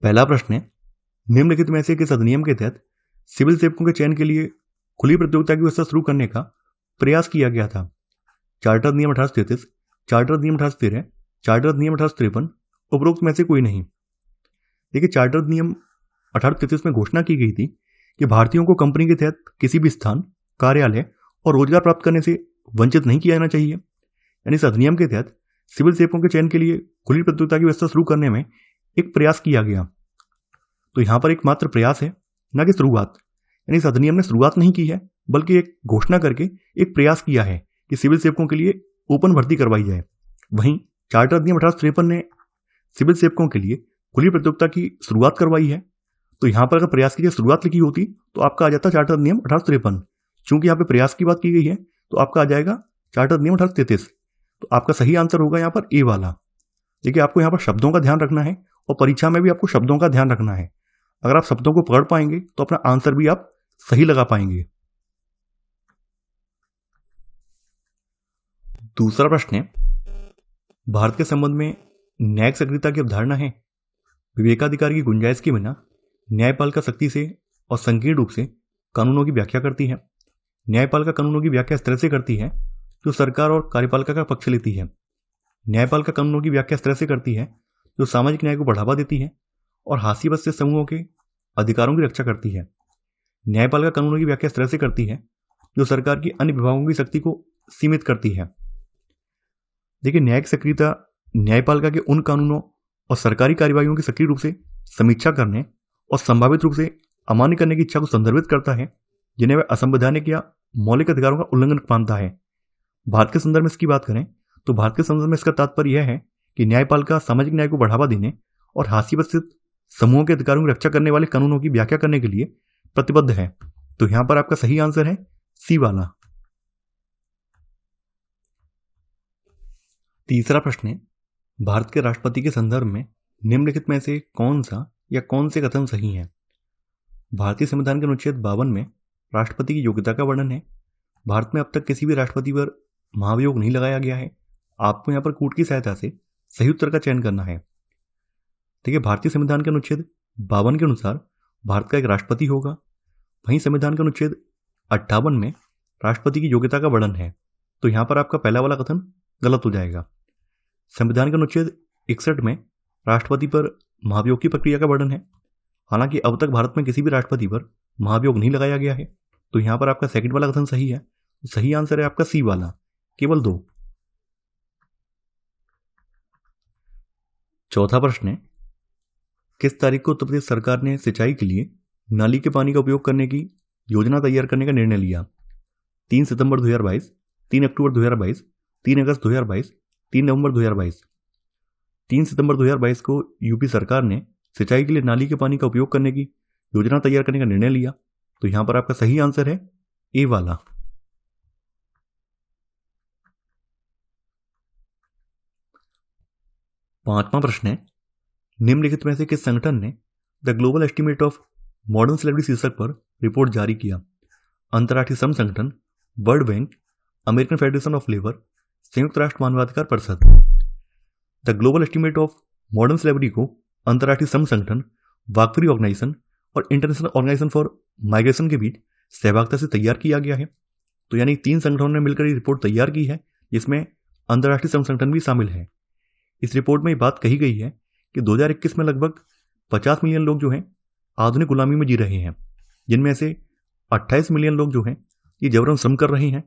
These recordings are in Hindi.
पहला प्रश्न है, निम्नलिखित में से किस अधिनियम के तहत सिविल सेवकों के चयन के लिए खुली प्रतियोगिता की व्यवस्था शुरू करने का प्रयास किया गया था? चार्टर अधिनियम 1833, चार्टर अधिनियम 1813, चार्टर अधिनियम 1853, उपरोक्त में से कोई नहीं। देखिए, चार्टर अधिनियम 1833 में घोषणा की गई थी कि भारतीयों को कंपनी के तहत किसी भी स्थान, कार्यालय और रोजगार प्राप्त करने से वंचित नहीं किया जाना चाहिए। यानी इस अधिनियम के तहत सिविल सेवकों के चयन के लिए खुली प्रतियोगिता की व्यवस्था शुरू करने में एक प्रयास किया गया। तो यहां पर एक मात्र प्रयास है, न कि शुरुआत। यानी इस अधिनियम ने शुरुआत नहीं की है, बल्कि एक घोषणा करके एक प्रयास किया है कि सिविल सेवकों के लिए ओपन भर्ती करवाई जाए। वहीं चार्टर अधिनियम 1853 ने सिविल सेवकों के लिए खुली प्रतियोगिता की शुरुआत करवाई है। तो यहां पर अगर प्रयास की शुरुआत लिखी होती तो आपका आ जाता चार्टर अधिनियम 1853। चूंकि यहाँ पे प्रयास की बात की गई है तो आपका आ जाएगा चार्टर अधिनियम 1833। तो आपका सही आंसर होगा यहाँ पर ए वाला। देखिए, आपको यहाँ पर शब्दों का ध्यान रखना है और परीक्षा में भी आपको शब्दों का ध्यान रखना है। अगर आप शब्दों को पकड़ पाएंगे तो अपना आंसर भी आप सही लगा पाएंगे। दूसरा प्रश्न है, भारत के संबंध में न्यायिक सक्रियता की अवधारणा है। विवेकाधिकार की गुंजाइश के बिना न्यायपालिका सख्ती से और संकीर्ण रूप से कानूनों की व्याख्या करती है। न्यायपालिका कानूनों की व्याख्या इस तरह से करती है जो सरकार और कार्यपालिका का पक्ष लेती है। न्यायपालिका कानूनों की व्याख्या इस तरह से करती है जो सामाजिक न्याय को बढ़ावा देती है और हाशियावश समूहों के अधिकारों की रक्षा करती है। न्यायपालिका कानूनों की व्याख्या इस तरह से करती है जो सरकार की अन्य विभागों की शक्ति को सीमित करती है। देखिए, न्यायिक सक्रियता न्यायपालिका के उन कानूनों और सरकारी कार्यवाहियों की सक्रिय रूप से समीक्षा करने और संभावित रूप से अमान्य करने की इच्छा को संदर्भित करता है जिन्हें वह असंवैधानिक या मौलिक अधिकारों का उल्लंघन मानता है। भारत के संदर्भ में इसकी बात करें तो भारत के संदर्भ में इसका तात्पर्य यह है कि न्यायपालिका सामाजिक न्याय को बढ़ावा देने और हाशियावश समूहों के अधिकारों की रक्षा करने वाले कानूनों की व्याख्या करने के लिए प्रतिबद्ध है। तो यहां पर आपका सही आंसर है सी वाला। तीसरा प्रश्न है, भारत के राष्ट्रपति के संदर्भ में निम्नलिखित में से कौन सा या कौन से कथन सही है? भारतीय संविधान के अनुच्छेद 52 में राष्ट्रपति की योग्यता का वर्णन है। भारत में अब तक किसी भी राष्ट्रपति पर महाभियोग नहीं लगाया गया है। आपको यहां पर कूट की सहायता से सही उत्तर का चयन करना है। देखिए, भारतीय संविधान के अनुच्छेद 52 के अनुसार भारत का एक राष्ट्रपति होगा। वहीं संविधान के अनुच्छेद 58 में राष्ट्रपति की योग्यता का वर्णन है। तो यहां पर आपका पहला वाला कथन गलत हो जाएगा। संविधान के अनुच्छेद 61 में राष्ट्रपति पर महाभियोग की प्रक्रिया का वर्णन है। हालांकि अब तक भारत में किसी भी राष्ट्रपति पर महाभियोग नहीं लगाया गया है। तो यहां पर आपका सेकंड वाला कथन सही है। सही आंसर है आपका सी वाला, केवल 2। चौथा प्रश्न है, किस तारीख को उत्तर प्रदेश सरकार ने सिंचाई के लिए नाली के पानी का उपयोग करने की योजना तैयार करने का निर्णय लिया? 3 सितंबर 2022, 3 अक्टूबर 2022, 3 अगस्त 2022, 3 नवंबर 2022। 3 सितंबर 2022 को यूपी सरकार ने सिंचाई के लिए नाली के पानी का उपयोग करने की योजना तैयार करने का निर्णय लिया। तो यहां पर आपका सही आंसर है ए वाला। पांचवा प्रश्न है, निम्नलिखित में से किस संगठन ने the global estimate of modern slavery शीर्षक पर रिपोर्ट जारी किया? अंतर्राष्ट्रीय श्रम संगठन, world bank, American federation of labour, संयुक्त राष्ट्र मानवाधिकार परिषद। The global estimate of modern slavery को अंतर्राष्ट्रीय श्रम संगठन, वाकफरी ऑर्गेनाइजेशन और इंटरनेशनल ऑर्गेनाइजेशन फॉर माइग्रेशन के बीच सहभागिता से तैयार किया गया है। तो यानी 3 संगठनों ने मिलकर ये रिपोर्ट तैयार की है, जिसमें अंतर्राष्ट्रीय श्रम संगठन भी शामिल है। इस रिपोर्ट में ये बात कही गई है कि 2021 में लगभग 50 मिलियन लोग जो हैं आधुनिक गुलामी में जी रहे हैं, जिनमें से 28 मिलियन लोग जो हैं ये जबरन श्रम कर रहे हैं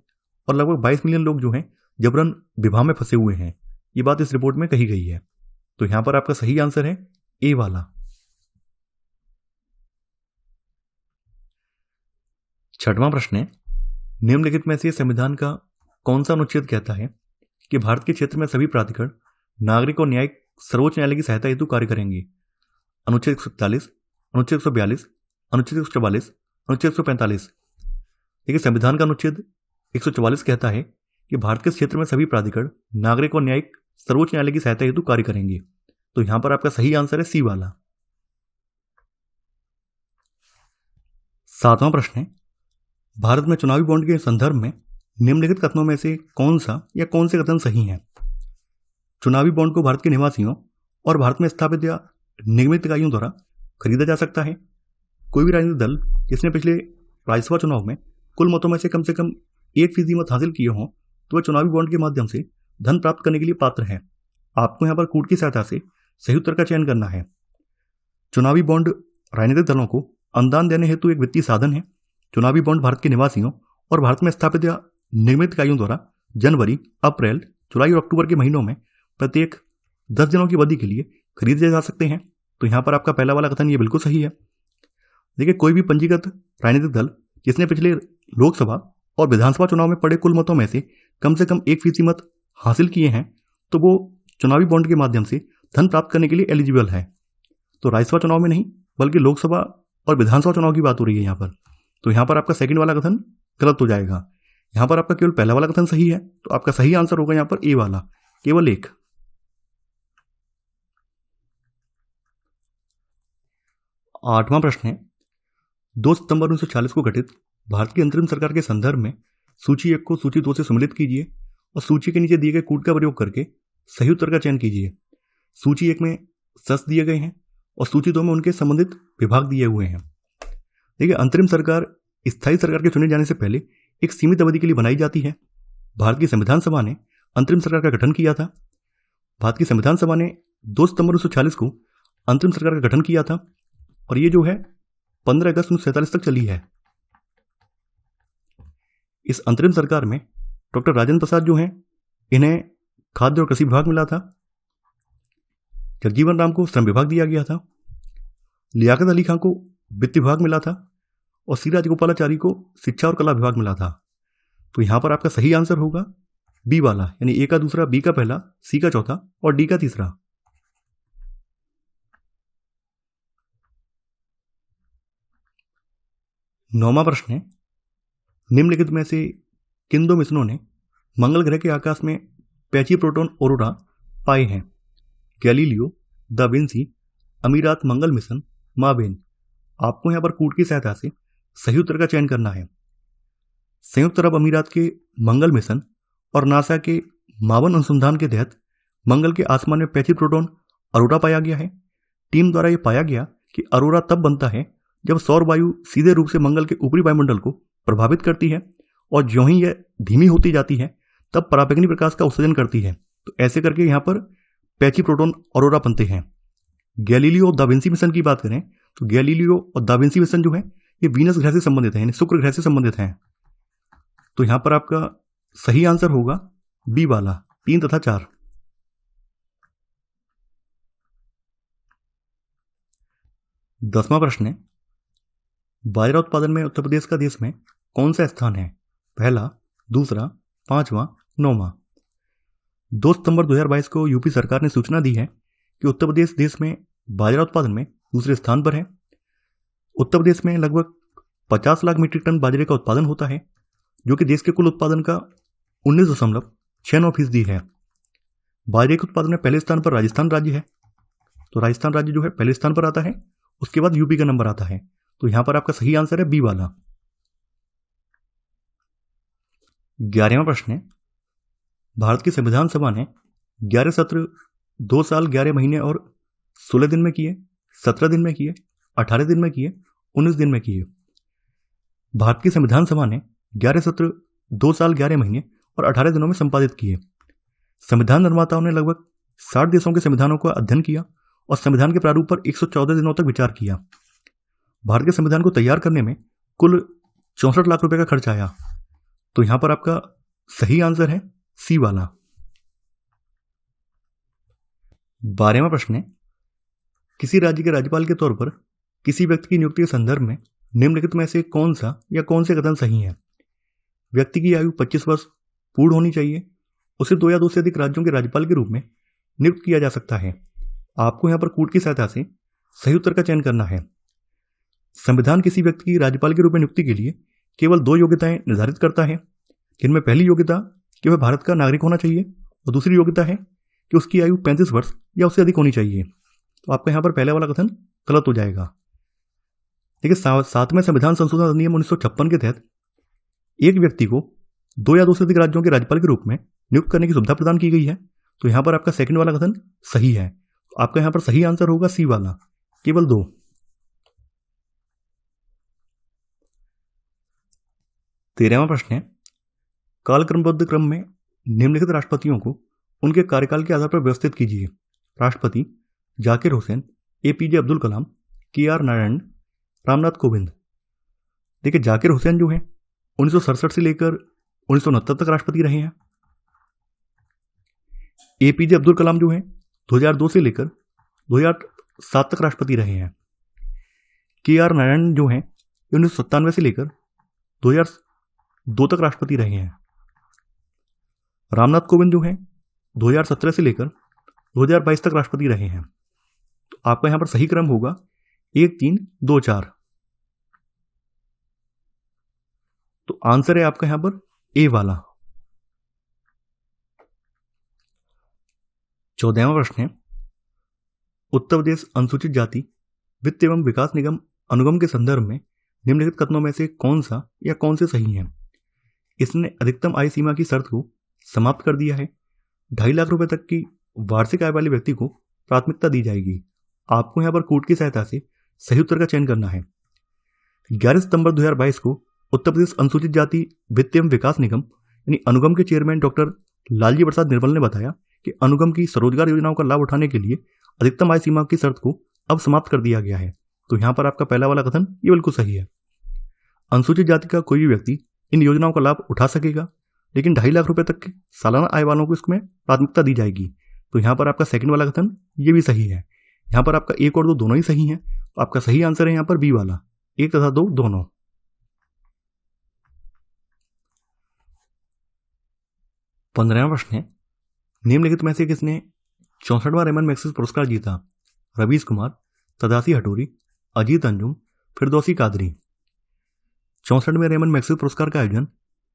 और लगभग 22 मिलियन लोग जो हैं जबरन विवाह में फंसे हुए हैं। ये बात इस रिपोर्ट में कही गई है। तो यहां पर आपका सही आंसर है ए वाला। छठवां प्रश्न है, निम्नलिखित में से संविधान का कौन सा अनुच्छेद कहता है कि भारत के क्षेत्र में सभी प्राधिकरण नागरिक और न्यायिक सर्वोच्च न्यायालय की सहायता हेतु कार्य करेंगे? अनुच्छेद 147, अनुच्छेद 142, अनुच्छेद 144, अनुच्छेद 145। देखिए, संविधान का अनुच्छेद 144 कहता है कि भारत के क्षेत्र में सभी प्राधिकरण नागरिक और न्यायिक सर्वोच्च न्यायालय की सहायता हेतु कार्य करेंगे। तो यहां पर आपका सही आंसर है सी वाला। सातवां प्रश्न है, भारत में चुनावी बॉन्ड के संदर्भ में निम्नलिखित कथनों में से कौन सा या कौन से कथन सही हैं? चुनावी बॉन्ड को भारत के निवासियों और भारत में स्थापित या निगमित इकाइयों द्वारा खरीदा जा सकता है। कोई भी राजनीतिक दल जिसने पिछले राज्यसभा चुनाव में कुल मतों में से कम 1% मत हासिल किए हों तो वह चुनावी बॉन्ड के माध्यम से धन प्राप्त करने के लिए पात्र है। आपको यहाँ पर कूट की सहायता से सही उत्तर का चयन करना है। चुनावी बॉन्ड राजनीतिक दलों को अनुदान देने हेतु एक वित्तीय साधन है। चुनावी बॉन्ड भारत के निवासियों और भारत में स्थापित या निर्मित इकाइयों द्वारा जनवरी, अप्रैल, जुलाई और अक्टूबर के महीनों में प्रत्येक 10 दिनों की अवधि के लिए खरीदे जा सकते हैं। तो यहाँ पर आपका पहला वाला कथन ये बिल्कुल सही है। देखिए, कोई भी पंजीकृत राजनीतिक दल जिसने पिछले लोकसभा और विधानसभा चुनाव में पड़े कुल मतों में से कम 1% मत हासिल किए हैं तो वो चुनावी बॉन्ड के माध्यम से धन प्राप्त करने के लिए एलिजिबल है। तो राज्यसभा चुनाव में नहीं बल्कि लोकसभा और विधानसभा चुनाव की बात हो रही है यहाँ पर। तो यहाँ पर आपका सेकंड वाला कथन गलत हो जाएगा। यहाँ पर आपका केवल पहला वाला कथन सही है। तो आपका सही आंसर होगा यहाँ पर ए वाला, केवल एक। 8वां प्रश्न है, 2 सितंबर 1940 को गठित भारत की अंतरिम सरकार के संदर्भ में सूची 1 को सूची 2 से सम्मिलित कीजिए और सूची के नीचे दिए गए कूट का प्रयोग करके सही उत्तर का चयन कीजिए। सूची 1 में सस दिए गए हैं और सूची 2 में उनके संबंधित विभाग दिए हुए हैं। देखिए, अंतरिम सरकार स्थायी सरकार के चुने जाने से पहले एक सीमित अवधि के लिए बनाई जाती है। भारत की संविधान सभा ने अंतरिम सरकार का गठन किया था। भारत की संविधान सभा ने 2 सितंबर 1940 को अंतरिम सरकार का गठन किया था और ये जो है 15 अगस्त 1947 तक चली है। इस अंतरिम सरकार में डॉक्टर राजेंद्र प्रसाद जो हैं, इन्हें खाद्य और कृषि विभाग मिला था। जगजीवन राम को श्रम विभाग दिया गया था। लियाकत अली खां को वित्त विभाग मिला था और सी राजगोपालाचारी को शिक्षा और कला विभाग मिला था। तो यहां पर आपका सही आंसर होगा बी वाला, यानी ए का दूसरा, बी का पहला, सी का चौथा और डी का तीसरा। 9वां प्रश्न है, निम्नलिखित में से किन 2 मिशनों ने मंगल ग्रह के आकाश में पैची प्रोटॉन ऑरोरा पाए हैं? गैलीलियो, दा विंसी, अमीरात मंगल मिशन, माबेन। आपको यहां पर कूट की सहायता से सही उत्तर का चयन करना है। संयुक्त अरब अमीरात के मंगल मिशन और नासा के मावन अनुसंधान के तहत मंगल के आसमान में पैची प्रोटॉन अरोरा पाया गया है। टीम द्वारा यह पाया गया कि अरोरा तब बनता है जब सौर वायु सीधे रूप से मंगल के ऊपरी वायुमंडल को प्रभावित करती है और ज्यों ही यह धीमी होती जाती है तब पराबैंगनी प्रकाश का उत्सर्जन करती है। तो ऐसे करके यहाँ पर पैची प्रोटॉन अरोरा बनते हैं। गैलीलियो और दा विंसी मिशन की बात करें तो गैलीलियो और दा विंसी मिशन जो है ये वीनस ग्रह से संबंधित है, यानी शुक्र ग्रह से संबंधित हैं। तो यहां पर आपका सही आंसर होगा बी वाला, 3 तथा 4। 10वां प्रश्न है, बाजरा उत्पादन में उत्तर प्रदेश का देश में कौन सा स्थान है? पहला, दूसरा, 5वां, 9वां। 2 सितंबर 2022 को यूपी सरकार ने सूचना दी है कि उत्तर प्रदेश देश में बाजरा उत्पादन में दूसरे स्थान पर है। उत्तर प्रदेश में लगभग 50 लाख मीट्रिक टन बाजरे का उत्पादन होता है, जो कि देश के कुल उत्पादन का 19.69% है। बाजरे के उत्पादन में पहले स्थान पर राजस्थान राज्य है। तो राजस्थान राज्य जो है पहले स्थान पर आता है, उसके बाद यूपी का नंबर आता है। तो यहां पर आपका सही आंसर है बी वाला। 11वां प्रश्न है, भारत की संविधान सभा ने 11 सत्र 2 साल 11 महीने और 16 दिन में किए, 17 दिन में किए, 18 दिन में किए, 19 दिन में किए। भारत की संविधान सभा ने 11 सत्र 2 साल 11 महीने और 18 दिनों में संपादित किए। संविधान निर्माताओं ने लगभग 60 देशों के संविधानों का अध्ययन किया और संविधान के प्रारूप पर 114 दिनों तक विचार किया। भारत के संविधान को तैयार करने में कुल 64 लाख रुपए का खर्च आया। तो यहां पर आपका सही आंसर है सी वाला। 12वां प्रश्न है, किसी राज्य के राज्यपाल के तौर पर किसी व्यक्ति की नियुक्ति के संदर्भ में निम्नलिखित में से कौन सा या कौन से कथन सही है? व्यक्ति की आयु 25 वर्ष पूर्ण होनी चाहिए, उसे 2 या 2 से अधिक राज्यों के राज्यपाल के रूप में नियुक्त किया जा सकता है। आपको यहां पर कूट की सहायता से सही उत्तर का चयन करना है। संविधान किसी व्यक्ति की राज्यपाल के रूप में नियुक्ति के लिए केवल 2 योग्यताएं निर्धारित करता है, जिनमें पहली योग्यता कि वह भारत का नागरिक होना चाहिए और दूसरी योग्यता है कि उसकी आयु 35 वर्ष या उससे अधिक होनी चाहिए। तो आपका यहाँ पर पहले वाला कथन गलत हो जाएगा। देखिए, 7वें संविधान संशोधन अधिनियम 1956 के तहत एक व्यक्ति को 2 या 2 से अधिक राज्यों के राज्यपाल के रूप में नियुक्त करने की सुविधा प्रदान की गई है। तो यहाँ पर आपका सेकंड वाला कथन सही है। तो आपका यहाँ पर सही आंसर होगा सी वाला, केवल 2। 13वां प्रश्न है, कालक्रमबद्ध क्रम में निम्नलिखित राष्ट्रपतियों को उनके कार्यकाल के आधार पर व्यवस्थित कीजिए। राष्ट्रपति जाकिर हुसैन, APJ अब्दुल कलाम, KR नारायण, रामनाथ कोविंद। देखिए, जाकिर हुसैन जो है 1967 से लेकर 1969 तक राष्ट्रपति रहे हैं। APJ अब्दुल कलाम जो है 2002 से लेकर 2007 तक राष्ट्रपति रहे हैं। KR नारायण जो है 1997 से लेकर 2002 तक राष्ट्रपति रहे हैं। रामनाथ कोविंद जो है 2017 से लेकर 2022 तक राष्ट्रपति रहे हैं। तो आपका यहां पर सही क्रम होगा 1 3 2 4। तो आंसर है आपका यहां पर ए वाला। 14वां प्रश्न है, उत्तर प्रदेश अनुसूचित जाति वित्त एवं विकास निगम अनुगम के संदर्भ में निम्नलिखित कथनों में से कौन सा या कौन से सही है? इसने अधिकतम आय सीमा की शर्त को समाप्त कर दिया है। 2.5 लाख रुपए तक की वार्षिक आय वाले व्यक्ति को प्राथमिकता दी जाएगी। आपको यहां पर कोर्ट की सहायता से सही उत्तर का चयन करना है। 11 सितंबर 2022 को उत्तर प्रदेश अनुसूचित जाति वित्त एवं विकास निगम यानी अनुगम के चेयरमैन डॉक्टर लालजी प्रसाद निर्मल ने बताया कि अनुगम की स्वरोजगार योजनाओं का लाभ उठाने के लिए अधिकतम आय सीमा की शर्त को अब समाप्त कर दिया गया है। तो यहां पर आपका पहला वाला कथन ये बिल्कुल सही है। अनुसूचित जाति का कोई भी व्यक्ति इन योजनाओं का लाभ उठा सकेगा, लेकिन 2.5 लाख रुपए तक के सालाना आय वालों को इसमें प्राथमिकता दी जाएगी। तो यहां पर आपका सेकंड वाला कथन ये भी सही है। यहां पर आपका 1 और 2 दोनों ही सही हैं। तो आपका सही आंसर है यहां पर बी वाला, 1 तथा 2 दोनों। 15वां प्रश्न है, निम्नलिखित में से किसने 64वां रेमन मैग्सेसे पुरस्कार जीता? रवीश कुमार, तदासी हटोरी, अजीत अंजुम, फिरदौसी कादरी। 64वें रेमन मैग्सेसे पुरस्कार का आयोजन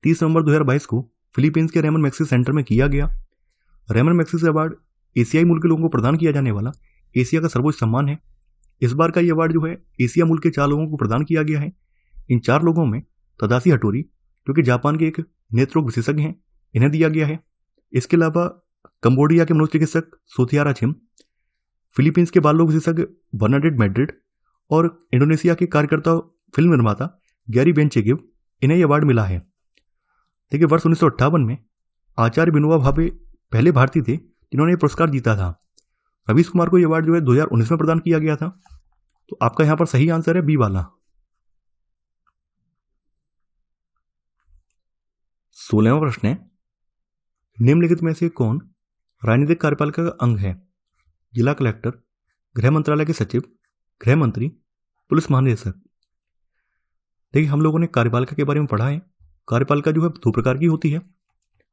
30 नवंबर 2022 को फिलीपींस के रेमन मैग्सेसे सेंटर में किया गया। रेमन मैग्सेसे अवार्ड एशियाई मूल के लोगों को प्रदान किया जाने वाला एशिया का सर्वोच्च सम्मान है। इस बार का यह अवार्ड जो है एशिया मूल के 4 लोगों को प्रदान किया गया है। इन 4 लोगों में तदासी हटोरी जो कि जापान के एक नेत्र रोग विशेषज्ञ हैं, इन्हें दिया गया है। इसके अलावा कंबोडिया के मनोचिकित्सक सोथियारा छिम, फिलीपींस के बाल रोग विशेषज्ञ बर्नाडेट मैड्रिड और इंडोनेशिया के कार्यकर्ता फिल्म निर्माता गैरी बेनचेगिव, इन्हें यह अवार्ड मिला है। देखिए, वर्ष 1958 में आचार्य विनोबा भावे पहले भारतीय थे जिन्होंने यह पुरस्कार जीता था। रवीश कुमार को यह अवार्ड जो है 2019 में प्रदान किया गया था। तो आपका यहां पर सही आंसर है बी वाला। 16वां प्रश्न है, निम्नलिखित में से कौन राजनीतिक कार्यपालिका का अंग है? जिला कलेक्टर, गृह मंत्रालय के सचिव, गृह मंत्री, पुलिस महानिदेशक। देखिए, हम लोगों ने कार्यपालिका के बारे में पढ़ा है। कार्यपालिका जो है 2 प्रकार की होती है,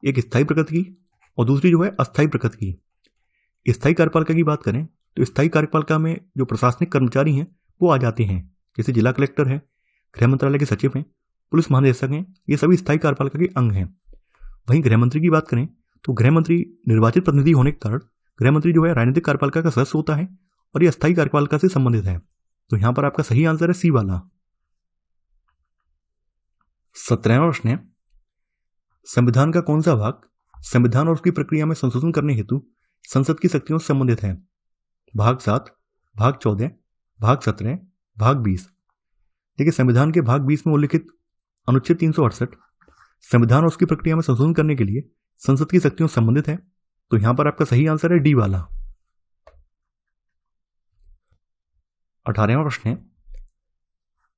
एक स्थायी प्रकृति की और दूसरी जो है अस्थायी प्रकृति की। स्थायी कार्यपालिका की बात करें तो स्थायी कार्यपालिका में जो प्रशासनिक कर्मचारी हैं वो आ जाते हैं, जैसे जिला कलेक्टर है, गृह मंत्रालय के सचिव हैं, पुलिस महानिदेशक हैं, ये सभी स्थायी कार्यपालिका के अंग हैं। वहीं गृह मंत्री की बात करें तो गृह मंत्री निर्वाचित प्रतिनिधि होने के कारण गृह मंत्री जो है राजनीतिक कार्यपालिका का सदस्य होता है और यह अस्थायी कार्यपालिका से संबंधित है। तो यहां पर आपका सही आंसर है सी वाला। 17वां प्रश्न है, संविधान का कौन सा भाग संविधान और उसकी प्रक्रिया में संशोधन करने हेतु संसद की शक्तियों से संबंधित है? भाग 7, भाग 14, भाग 17, भाग 20। देखिए, संविधान के भाग 20 में उल्लिखित अनुच्छेद 368 संविधान और उसकी प्रक्रिया में संशोधन करने के लिए संसद की शक्तियों से संबंधित है। तो यहां पर आपका सही आंसर है डी वाला। 18वां प्रश्न है,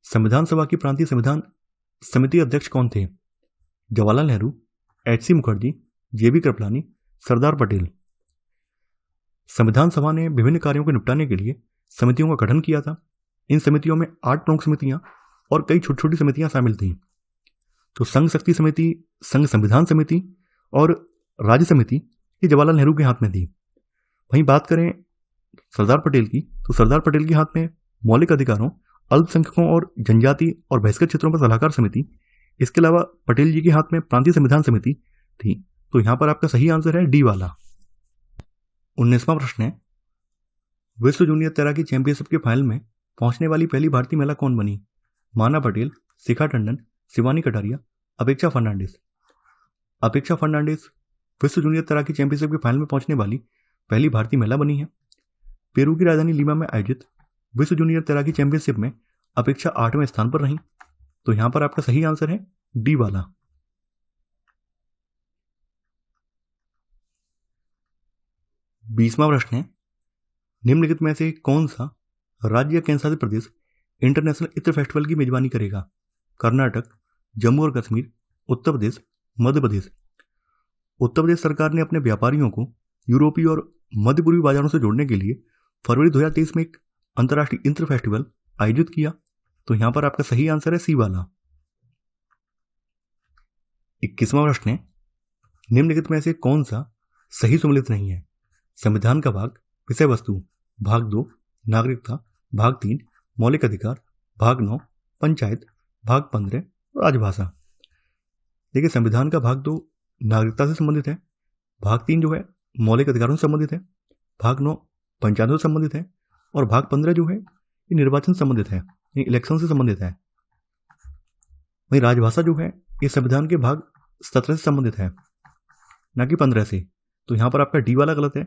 संविधान सभा की प्रांतीय संविधान समिति अध्यक्ष कौन थे? Jawaharlal Nehru, HC Mukherjee, JB Kripalani, Sardar Patel. संविधान सभा ने विभिन्न कार्यों को निपटाने के लिए समितियों का गठन किया था। इन समितियों में 8 प्रमुख समितियां और कई छोटी छोटी समितियां शामिल थीं। तो संघ शक्ति समिति, संघ संविधान समिति और राज्य समिति ये जवाहरलाल नेहरू के हाथ में थी। वहीं बात करें सरदार पटेल की, तो सरदार पटेल के हाथ में मौलिक अधिकारों, अल्पसंख्यकों और जनजाति और बहिष्कृत क्षेत्रों पर सलाहकार समिति, इसके अलावा पटेल जी के हाथ में प्रांतीय संविधान समिति थी। तो यहां पर आपका सही आंसर है डी वाला। 19वां प्रश्न है, विश्व जूनियर तैराकी चैंपियनशिप के फाइनल में पहुंचने वाली पहली भारतीय महिला कौन बनी? माना पटेल, शिखा टंडन, शिवानी कटारिया, अपेक्षा फर्नांडिस। अपेक्षा फर्नांडिस विश्व जूनियर तैराकी चैंपियनशिप के फाइनल में पहुंचने वाली पहली भारतीय महिला बनी है। पेरू की राजधानी लीमा में आयोजित विश्व जूनियर तैराकी चैंपियनशिप में अपेक्षा 8वें स्थान पर रही। तो यहां पर आपका सही आंसर है डी वाला। 20वां प्रश्न है, निम्नलिखित में से कौन सा राज्य या केंद्र शासित प्रदेश इंटरनेशनल इत्र फेस्टिवल की मेजबानी करेगा? कर्नाटक, जम्मू और कश्मीर, उत्तर प्रदेश, मध्य प्रदेश। उत्तर प्रदेश सरकार ने अपने व्यापारियों को यूरोपीय और मध्य पूर्वी बाजारों से जोड़ने के लिए फरवरी 2023 में एक अंतर्राष्ट्रीय इत्र फेस्टिवल आयोजित किया। तो यहां पर आपका सही आंसर है सी वाला। 21वां प्रश्न है, निम्नलिखित में से कौन सा सही सम्मिलित नहीं है? संविधान का भाग, विषय वस्तु, भाग 2, नागरिकता, भाग 3, मौलिक अधिकार, भाग 9, पंचायत, भाग 15, राजभाषा। देखिए, संविधान का भाग 2 नागरिकता से संबंधित है, भाग 3 जो है मौलिक अधिकारों से संबंधित है, भाग 9 पंचायतों से संबंधित है, और भाग 15 जो है ये निर्वाचन से संबंधित है, ये इलेक्शन से संबंधित है। वही राजभाषा जो है ये संविधान के भाग 17 से संबंधित है, ना कि 15 से। तो यहां पर आपका डी वाला गलत है,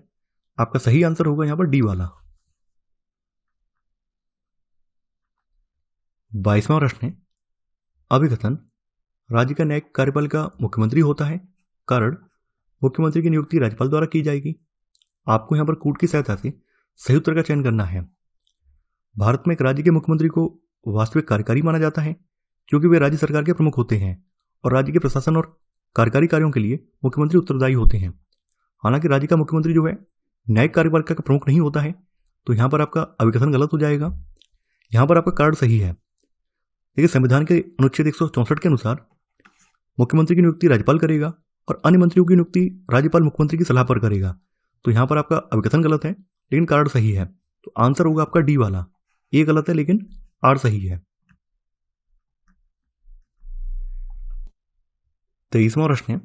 आपका सही आंसर होगा यहां पर डी वाला। 22वां प्रश्न है, अभिकथन राज्य का न्यायिक कार्यपालिका मुख्यमंत्री होता है, कारण मुख्यमंत्री की नियुक्ति राज्यपाल द्वारा की जाएगी। आपको यहां पर कूट की सहायता से सही उत्तर का चयन करना है। भारत में एक राज्य के मुख्यमंत्री को वास्तविक कार्यकारी माना जाता है क्योंकि वे राज्य सरकार के प्रमुख होते हैं और राज्य के प्रशासन और कार्यकारी कार्यों के लिए मुख्यमंत्री उत्तरदायी होते हैं। हालांकि राज्य का मुख्यमंत्री जो है न्यायिक कार्यपालिका का प्रमुख नहीं होता है। तो यहां पर आपका अभिकथन गलत हो जाएगा, यहां पर आपका कारण सही है। देखिए, संविधान के अनुच्छेद 164 के अनुसार मुख्यमंत्री की नियुक्ति राज्यपाल करेगा और अन्य मंत्रियों की नियुक्ति राज्यपाल मुख्यमंत्री की सलाह पर करेगा। तो यहां पर आपका अभिकथन गलत है लेकिन कारण सही है। तो आंसर होगा आपका डी वाला। ए गलत है लेकिन आर सही है। 23वां प्रश्न है,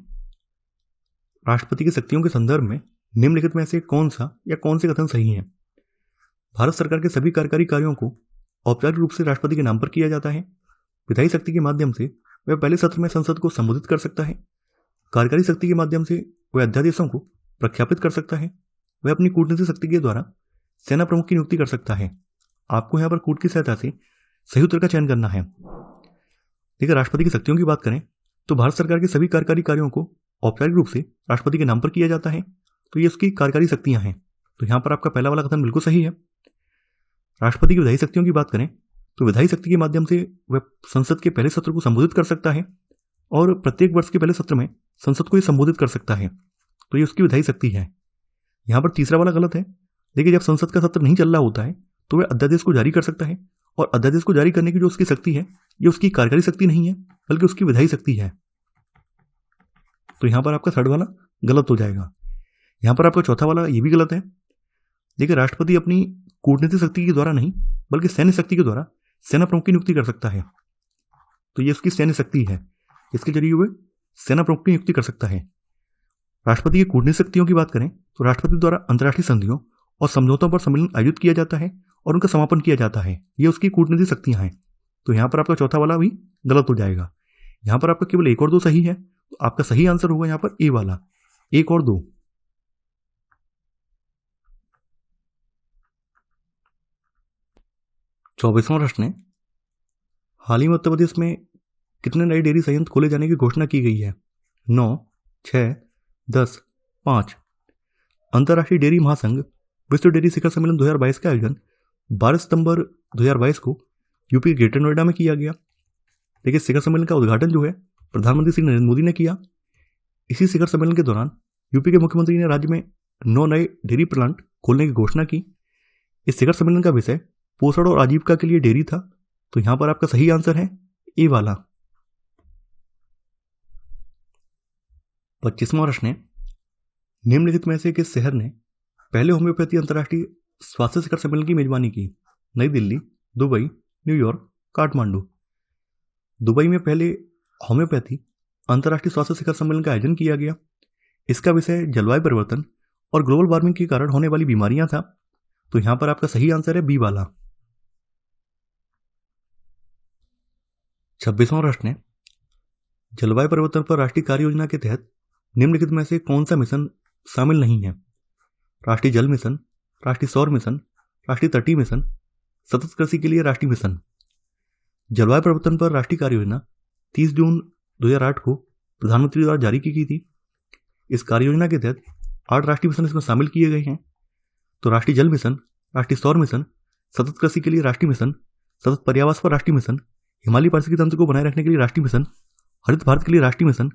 राष्ट्रपति की शक्तियों के संदर्भ में निम्नलिखित में से कौन सा या कौन से कथन सही है? भारत सरकार के सभी कार्यकारी कार्यों को औपचारिक रूप से राष्ट्रपति के नाम पर किया जाता है। विधायी शक्ति के माध्यम से वह पहले सत्र में संसद को संबोधित कर सकता है। कार्यकारी शक्ति के माध्यम से वह अध्यादेशों को प्रख्यापित कर सकता है। वह अपनी कूटनीतिक शक्ति के द्वारा सेना प्रमुख की नियुक्ति कर सकता है। आपको यहाँ पर कूट की सहायता से सही उत्तर का चयन करना है। देखिए, राष्ट्रपति की शक्तियों की बात करें तो भारत सरकार के सभी कार्यकारी कार्यों को औपचारिक रूप से राष्ट्रपति के नाम पर किया जाता है। तो ये उसकी कार्यकारी शक्तियां हैं। तो यहाँ पर आपका पहला वाला कथन बिल्कुल सही है। राष्ट्रपति की विधायी शक्तियों की बात करें तो विधायी शक्ति के माध्यम से वह संसद के पहले सत्र को संबोधित कर सकता है और प्रत्येक वर्ष के पहले सत्र में संसद को ये संबोधित कर सकता है। तो ये उसकी विधायी शक्ति है। यहाँ पर तीसरा वाला गलत है। देखिए, जब संसद का सत्र नहीं चल रहा होता है तो वह अध्यादेश को जारी कर सकता है और अध्यादेश को जारी करने की जो उसकी शक्ति है ये उसकी कार्यकारी शक्ति नहीं है बल्कि उसकी विधायी शक्ति है। तो यहाँ पर आपका थर्ड वाला गलत हो जाएगा। यहाँ पर आपका चौथा वाला ये भी गलत है। देखिए, राष्ट्रपति अपनी कूटनीतिक शक्ति के द्वारा नहीं बल्कि सैन्य शक्ति के द्वारा सेना प्रमुख की नियुक्ति कर सकता है। तो ये उसकी सैन्य शक्ति है, इसके जरिए वह सेना प्रमुख की नियुक्ति कर सकता है। राष्ट्रपति की कूटनीतिक शक्तियों की बात करें तो राष्ट्रपति द्वारा अंतर्राष्ट्रीय संधियों और समझौतों पर सम्मेलन आयोजित किया जाता है और उनका समापन किया जाता है। ये उसकी कूटनीतिक शक्तियां हैं। तो यहाँ पर आपका चौथा वाला भी गलत हो जाएगा। यहाँ पर आपका केवल 1 और 2 सही है। तो आपका सही आंसर होगा यहाँ पर ए वाला, 1 और 2। 24वां प्रश्न है, हाल ही में उत्तर प्रदेश में कितने नए डेयरी संयंत्र खोले जाने की घोषणा की गई है? 9, 6, 10, 5। अंतर्राष्ट्रीय डेयरी महासंघ विश्व डेयरी शिखर सम्मेलन 2022 का आयोजन 12 सितंबर 2022 को यूपी ग्रेटर नोएडा में किया गया। देखिए, शिखर सम्मेलन का उद्घाटन जो है प्रधानमंत्री श्री नरेंद्र मोदी ने किया। इसी शिखर सम्मेलन के दौरान यूपी के मुख्यमंत्री ने राज्य में 9 नए डेयरी प्लांट खोलने की घोषणा की। इस शिखर सम्मेलन का विषय पोषण और आजीविका के लिए डेयरी था। तो यहां पर आपका सही आंसर है ए वाला। 25वां प्रश्न है, निम्नलिखित में से किस शहर ने पहले होम्योपैथी अंतर्राष्ट्रीय स्वास्थ्य शिखर सम्मेलन की मेजबानी की? नई Delhi, Dubai, New York, Kathmandu. Dubai में पहले होम्योपैथी अंतर्राष्ट्रीय स्वास्थ्य शिखर सम्मेलन का आयोजन किया गया। इसका विषय जलवायु परिवर्तन और ग्लोबल वार्मिंग के कारण होने वाली बीमारियां था। तो यहां पर आपका सही आंसर है बी वाला। 26वां प्रश्न है, जलवायु परिवर्तन पर राष्ट्रीय कार्य योजना के तहत निम्नलिखित में से कौन सा मिशन शामिल नहीं है? राष्ट्रीय जल मिशन, राष्ट्रीय सौर मिशन, राष्ट्रीय तटीय मिशन, सतत कृषि के लिए राष्ट्रीय मिशन। जलवायु परिवर्तन पर राष्ट्रीय कार्य योजना 30 जून 2008 को प्रधानमंत्री द्वारा जारी की गई थी। इस कार्य योजना के तहत 8 राष्ट्रीय मिशन इसमें शामिल किए गए हैं। तो राष्ट्रीय जल मिशन, राष्ट्रीय सौर मिशन, सतत कृषि के लिए राष्ट्रीय मिशन, सतत पर्यावरण पर राष्ट्रीय मिशन, हिमालय पारिस्थितिकी तंत्र को बनाए रखने के लिए राष्ट्रीय मिशन, हरित भारत के लिए राष्ट्रीय मिशन,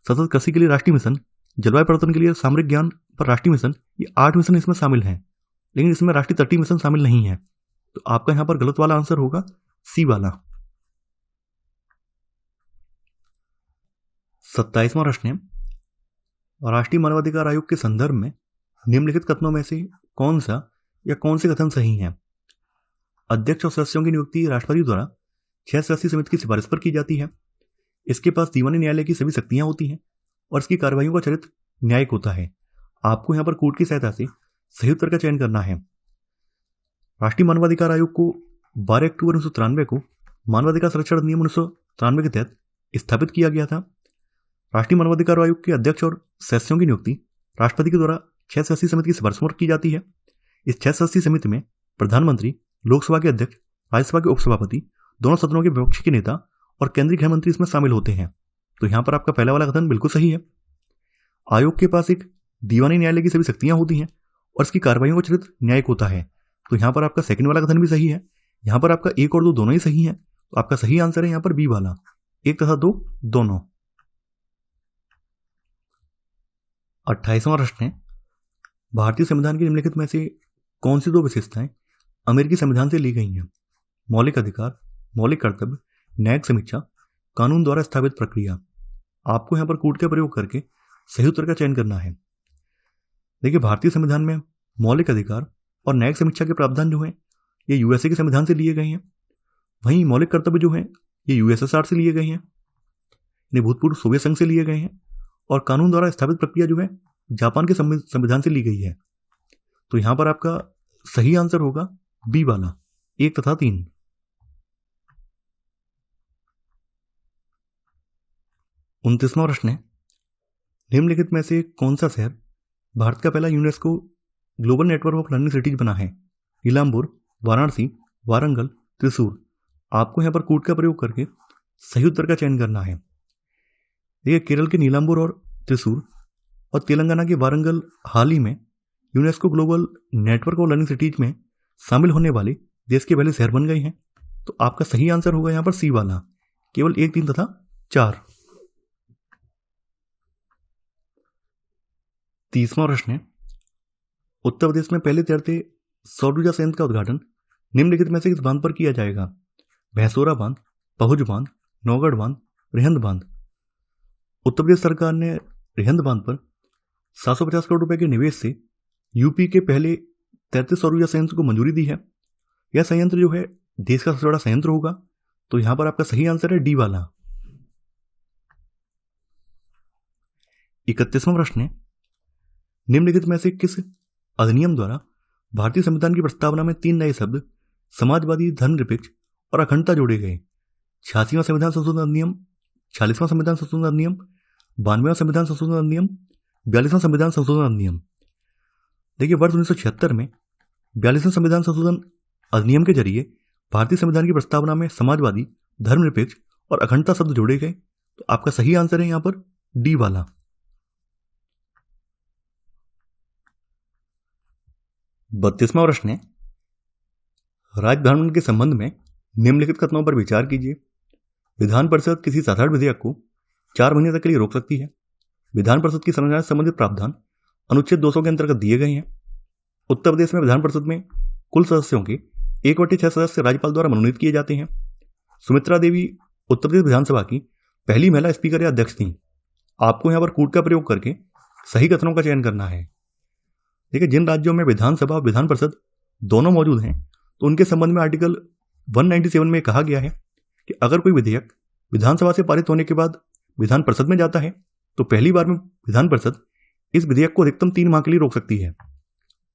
सतत कृषि के लिए राष्ट्रीय मिशन, जलवायु परिवर्तन के लिए सामरिक ज्ञान पर राष्ट्रीय मिशन, ये 8 मिशन इसमें शामिल हैं। लेकिन इसमें राष्ट्रीय तटीय मिशन शामिल नहीं है। तो आपका यहां पर गलत वाला आंसर होगा सी वाला। 27वां प्रश्न है, राष्ट्रीय मानवाधिकार आयोग के संदर्भ में निम्नलिखित कथनों में से कौन सा या कौन से कथन सही हैं? अध्यक्ष और सदस्यों की नियुक्ति राष्ट्रपति द्वारा 6 सदस्यीय समिति की सिफारिश पर की जाती है। इसके पास दीवानी न्यायालय की सभी शक्तियां होती हैं और इसकी कार्रवाइयों का चरित्र न्यायिक होता है। आपको यहां पर कोर्ट की सहायता से सही उत्तर का चयन करना है। राष्ट्रीय मानवाधिकार आयोग को 12 अक्टूबर 1993 को मानवाधिकार संरक्षण अधिनियम 1993 के तहत स्थापित किया गया था। राष्ट्रीय मानवाधिकार आयोग के अध्यक्ष और सदस्यों की नियुक्ति राष्ट्रपति के द्वारा 6 सदस्यीय समिति की सिफारिश पर की जाती है। इस 6 सदस्यीय समिति में प्रधानमंत्री, लोकसभा के अध्यक्ष, राज्यसभा के उपसभापति, दोनों सदनों के विपक्ष के नेता और केंद्रीय गृह मंत्री इसमें शामिल होते हैं। तो यहां पर आपका पहला वाला कथन बिल्कुल सही है। आयोग के पास एक दीवानी न्यायालय की सभी शक्तियां होती हैं और इसकी कार्रवाइयों का चरित्र न्यायिक होता है। तो यहां पर आपका सेकंड वाला कथन भी सही है। यहां पर आपका 1 और 2 दोनों ही सही है। तो आपका सही आंसर है यहां पर बी वाला, 1 तथा 2 दोनों। 28वां प्रश्न है, भारतीय संविधान के निम्नलिखित में से कौन सी 2 विशेषताएं अमेरिकी संविधान से ली गई हैं? मौलिक अधिकार, मौलिक कर्तव्य, न्यायिक समीक्षा, कानून द्वारा स्थापित प्रक्रिया। आपको यहां पर कूट का प्रयोग करके सही उत्तर का चयन करना है। देखिए, भारतीय संविधान में मौलिक अधिकार और न्यायिक समीक्षा के प्रावधान जो हैं ये यूएसए के संविधान से लिए गए हैं। वहीं मौलिक कर्तव्य जो हैं ये यूएसएसआर से लिए गए हैं, यानी भूतपूर्व सोवियत संघ से लिए गए हैं। और कानून द्वारा स्थापित प्रक्रिया जो है जापान के संविधान से ली गई है। तो यहां पर आपका सही आंसर होगा बी वाला, 1 तथा 3। 29वां प्रश्न है, निम्नलिखित में से कौन सा शहर भारत का पहला UNESCO global network of learning cities बना है? नीलांबुर, वाराणसी, वारंगल, त्रिशूर। आपको यहां पर कूट का प्रयोग करके सही उत्तर का चयन करना है। देखिए, केरल के नीलांबुर और त्रिशूर और तेलंगाना के वारंगल हाल ही में UNESCO global network of learning cities में शामिल होने वाले देश के पहले शहर बन गए हैं। तो आपका सही आंसर होगा यहां पर सी वाला, केवल 1, 3 तथा 4। 30वां प्रश्न है, उत्तर प्रदेश में पहले तैरते सौर ऊर्जा संयंत्र का उद्घाटन निम्नलिखित में से किस बांध पर किया जाएगा? भैंसोरा बांध, पहुज बांध, नौगढ़ बांध, रिहंद बांध। उत्तर प्रदेश सरकार ने रिहंद बांध पर 750 करोड़ रुपए के निवेश से यूपी के पहले तैरते सौर ऊर्जा संयंत्र को मंजूरी दी है। यह संयंत्र जो है देश का सबसे बड़ा संयंत्र होगा। तो यहां पर आपका सही आंसर है डी वाला। 31वां प्रश्न है, निम्नलिखित में से किस अधिनियम द्वारा भारतीय संविधान की प्रस्तावना में 3 नए शब्द समाजवादी, धर्मनिरपेक्ष और अखंडता जोड़े गए? 86वां संविधान संशोधन अधिनियम, 46वां संविधान संशोधन अधिनियम, 92वां संविधान संशोधन अधिनियम, 42वां संविधान संशोधन अधिनियम। देखिए, वर्ष 1976 में 42वां संविधान संशोधन अधिनियम के जरिए भारतीय संविधान की प्रस्तावना में समाजवादी, धर्मनिरपेक्ष और अखंडता शब्द जोड़े गए। तो आपका सही आंसर है यहां पर डी वाला। 32वां प्रश्न है, राज्य विधानमंडल के संबंध में निम्नलिखित कथनों पर विचार कीजिए। विधान परिषद किसी साधारण विधेयक को 4 महीने तक के लिए रोक सकती है। विधान परिषद की संरचना से संबंधित प्रावधान अनुच्छेद 200 के अंतर्गत दिए गए हैं। उत्तर प्रदेश में विधान परिषद में कुल सदस्यों के 1/6 सदस्य राज्यपाल द्वारा मनोनीत किए जाते हैं। सुमित्रा देवी उत्तर प्रदेश विधानसभा की पहली महिला स्पीकर या अध्यक्ष थी। आपको यहां पर कूट का प्रयोग करके सही कथनों का चयन करना है। देखिए, जिन राज्यों में विधानसभा और विधान परिषद दोनों मौजूद हैं तो उनके संबंध में आर्टिकल 197 में कहा गया है कि अगर कोई विधेयक विधानसभा से पारित होने के बाद विधान परिषद में जाता है तो पहली बार में विधान परिषद इस विधेयक को अधिकतम 3 माह के लिए रोक सकती है।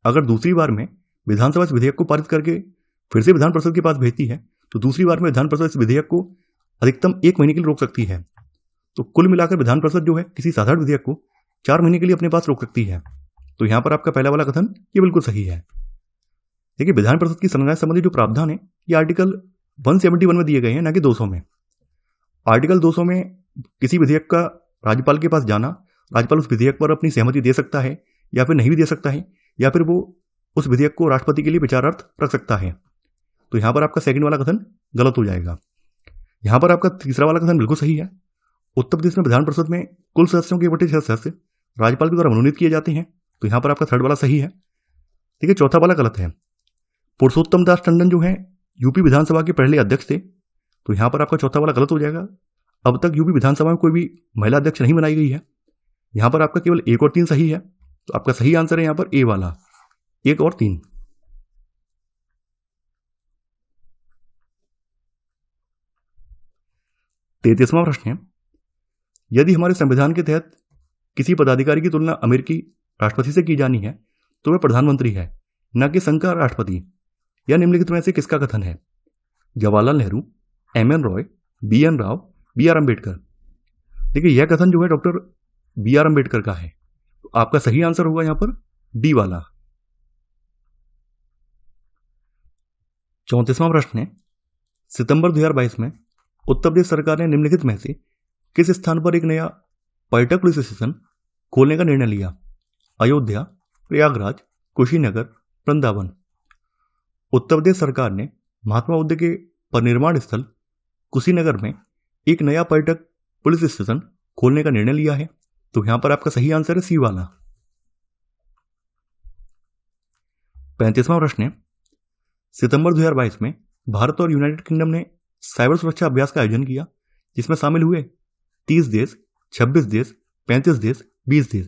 अगर दूसरी बार में विधानसभा इस विधेयक को पारित करके फिर से विधान परिषद के पास भेजती है तो दूसरी बार में विधान परिषद इस विधेयक को अधिकतम 1 महीने के लिए रोक सकती है। तो कुल मिलाकर विधान परिषद जो है किसी साधारण विधेयक को 4 महीने के लिए अपने पास रोक सकती है। तो यहां पर आपका पहला वाला कथन ये बिल्कुल सही है। देखिए, विधान परिषद की संरचना से संबंधित जो प्रावधान है ये आर्टिकल 171 में दिए गए हैं, ना कि 200 में। आर्टिकल 200 में किसी विधेयक का राज्यपाल के पास जाना, राज्यपाल उस विधेयक पर अपनी सहमति दे सकता है या फिर नहीं भी दे सकता है, या फिर वो उस विधेयक को राष्ट्रपति के लिए विचारार्थ रख सकता है। तो यहाँ पर आपका सेकंड वाला कथन गलत हो जाएगा। यहाँ पर आपका तीसरा वाला कथन बिल्कुल सही है। उत्तर प्रदेश में विधान परिषद में कुल सदस्यों के 1/6 सदस्य राज्यपाल के द्वारा मनोनीत किए जाते हैं। तो यहाँ पर आपका थर्ड वाला सही है। ठीक है, चौथा वाला गलत है। पुरुषोत्तम दास टंडन जो है यूपी विधानसभा के पहले अध्यक्ष थे। तो यहाँ पर आपका चौथा वाला गलत हो जाएगा। अब तक यूपी विधानसभा में कोई भी महिला अध्यक्ष नहीं बनाई गई है। यहाँ पर आपका केवल 1 और 3 सही है। तो आपका सही आंसर है यहाँ पर ए वाला, 1 और 3। 33वां प्रश्न है, यदि हमारे संविधान के तहत किसी पदाधिकारी की तुलना अमेरिकी राष्ट्रपति से की जानी है तो वह प्रधानमंत्री है, न कि संघ का राष्ट्रपति। यह निम्नलिखित में से किसका कथन है? Jawaharlal Nehru, M N. Roy, B N. Rao, B R. Ambedkar. देखिए, यह कथन जो है डॉक्टर बी.आर. अम्बेडकर का है। तो आपका सही आंसर होगा यहाँ पर डी वाला। 34वां प्रश्न है, सितंबर 2022 में उत्तर प्रदेश सरकार ने निम्नलिखित में से किस स्थान पर एक नया पर्यटक पुलिस स्टेशन खोलने का निर्णय लिया? अयोध्या, प्रयागराज, कुशीनगर, वृंदावन। उत्तर प्रदेश सरकार ने महात्मा बुद्ध के परिनिर्वाण स्थल कुशीनगर में एक नया पर्यटक पुलिस स्टेशन खोलने का निर्णय लिया है। तो यहां पर आपका सही आंसर है सी वाला। 35वां प्रश्न है, सितंबर 2022 में भारत और यूनाइटेड किंगडम ने साइबर सुरक्षा अभ्यास का आयोजन किया, जिसमें शामिल हुए 30 देश, 26 देश, 35 देश, 20 देश।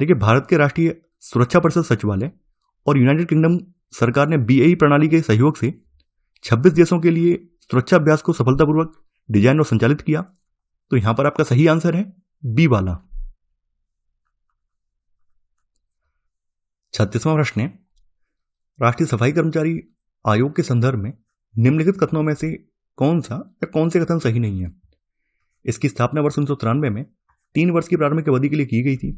देखिए, भारत के राष्ट्रीय सुरक्षा परिषद सचिवालय और यूनाइटेड किंगडम सरकार ने BAE प्रणाली के सहयोग से 26 देशों के लिए सुरक्षा अभ्यास को सफलतापूर्वक डिजाइन और संचालित किया। तो यहां पर आपका सही आंसर है बी वाला। 36वां प्रश्न है, राष्ट्रीय सफाई कर्मचारी आयोग के संदर्भ में निम्नलिखित कथनों में से कौन सा या कौन से कथन सही नहीं है? इसकी स्थापना वर्ष 1993 में 3 वर्ष की प्रारंभिक अवधि के लिए की गई थी।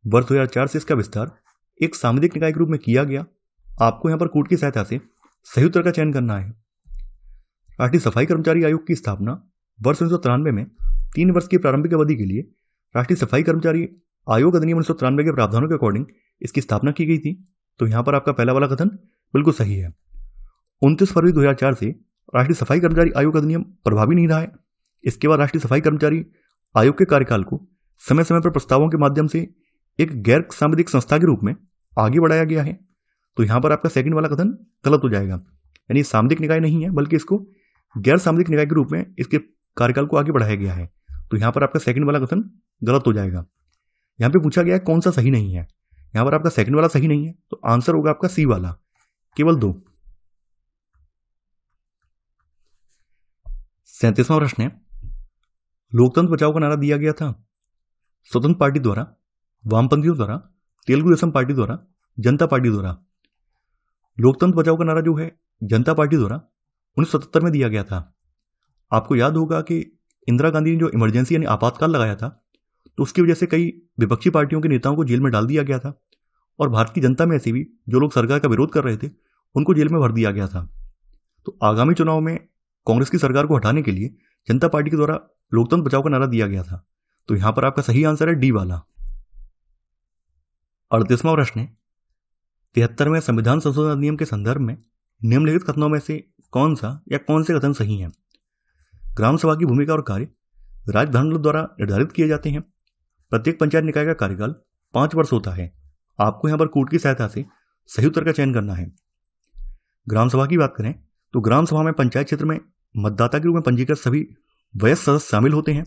वर्ष 2004 से इसका विस्तार एक सामुदायिक निकाय के रूप में किया गया। आपको यहां पर कूट की सहायता से सही उत्तर का चयन करना है। राष्ट्रीय सफाई कर्मचारी आयोग की स्थापना वर्ष 1993 में 3 वर्ष की प्रारंभिक अवधि के लिए राष्ट्रीय सफाई कर्मचारी आयोग अधिनियम 1993 के प्रावधानों के अकॉर्डिंग इसकी स्थापना की गई थी। तो यहां पर आपका पहला वाला कथन बिल्कुल सही है। 29 फरवरी 2004 से राष्ट्रीय सफाई कर्मचारी आयोग अधिनियम प्रभावी नहीं रहा है। इसके बाद राष्ट्रीय सफाई कर्मचारी आयोग के कार्यकाल को समय समय पर प्रस्तावों के माध्यम से एक गैर सामुदायिक संस्था के रूप में आगे बढ़ाया गया है। तो यहां पर आपका सेकंड वाला कथन गलत हो जाएगा, यानी सामुदायिक निकाय नहीं है बल्कि इसको गैर सामुदायिक निकाय के रूप में इसके कार्यकाल को आगे बढ़ाया गया है। तो यहां पर आपका सेकंड वाला कथन गलत हो जाएगा। यहां पे पूछा गया है कौन सा सही नहीं है, यहां पर आपका सेकंड वाला सही नहीं है, तो आंसर होगा आपका सी वाला, केवल 2। 37वां प्रश्न है, लोकतंत्र बचाओ का नारा दिया गया था स्वतंत्र पार्टी द्वारा, वामपंथियों द्वारा, तेलुगु देशम पार्टी द्वारा, जनता पार्टी द्वारा। लोकतंत्र बचाओ का नारा जो है जनता पार्टी द्वारा 1977 में दिया गया था। आपको याद होगा कि इंदिरा गांधी ने जो इमरजेंसी यानी आपातकाल लगाया था, तो उसकी वजह से कई विपक्षी पार्टियों के नेताओं को जेल में डाल दिया गया था, और भारत की जनता में ऐसे भी जो लोग सरकार का विरोध कर रहे थे उनको जेल में भर दिया गया था। तो आगामी चुनाव में कांग्रेस की सरकार को हटाने के लिए जनता पार्टी के द्वारा लोकतंत्र बचाओ का नारा दिया गया था। तो यहां पर आपका सही आंसर है डी वाला। 38वां प्रश्न है, 73वें संविधान संशोधन अधिनियम के संदर्भ में निम्नलिखित कथनों में से कौन सा या कौन से कथन सही हैं? ग्राम सभा की भूमिका और कार्य राज्य विधानमंडल द्वारा निर्धारित किए जाते हैं। प्रत्येक पंचायत निकाय का कार्यकाल 5 वर्ष होता है। आपको यहां पर कूट की सहायता से सही उत्तर का चयन करना है। ग्राम सभा की बात करें तो ग्राम सभा में पंचायत क्षेत्र में मतदाता के रूप में पंजीकृत सभी वयस्क सदस्य शामिल होते हैं।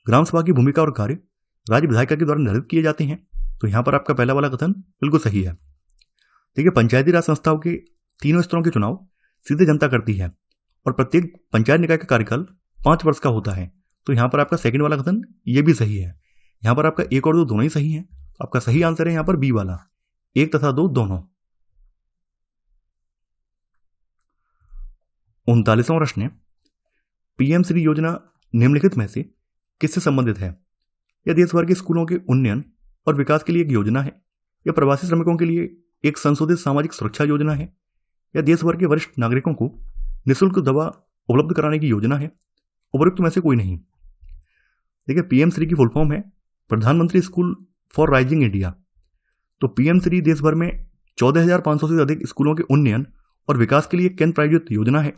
ग्राम सभा की भूमिका और कार्य राज्य विधायिका के द्वारा निर्धारित किए जाते हैं। तो यहां पर आपका पहला वाला कथन बिल्कुल सही है। देखिए, पंचायती राज संस्थाओं के 3 स्तरों के चुनाव सीधे जनता करती है, और प्रत्येक पंचायत निकाय का कार्यकाल 5 वर्ष का होता है। तो यहां पर आपका सेकंड वाला कथन ये भी सही है। यहां पर आपका 1 और 2 दोनों ही सही है। आपका सही आंसर है यहां पर बी वाला, 1 तथा 2 दोनों। 39वां प्रश्न है, पीएम श्री योजना निम्नलिखित में से किससे संबंधित है? यह देश भर के स्कूलों के उन्नयन और विकास के लिए एक योजना है। यह प्रवासी श्रमिकों के लिए एक संशोधित सामाजिक सुरक्षा योजना है। यह देश भर के वरिष्ठ नागरिकों को निःशुल्क दवा उपलब्ध कराने की योजना है। उपरोक्त में से कोई नहीं। देखिए, पीएम श्री की फुल फॉर्म है प्रधानमंत्री स्कूल फॉर राइजिंग इंडिया। तो पीएम श्री देश भर में 14,500 से अधिक स्कूलों के उन्नयन और विकास के लिए केंद्र प्रायोजित योजना है।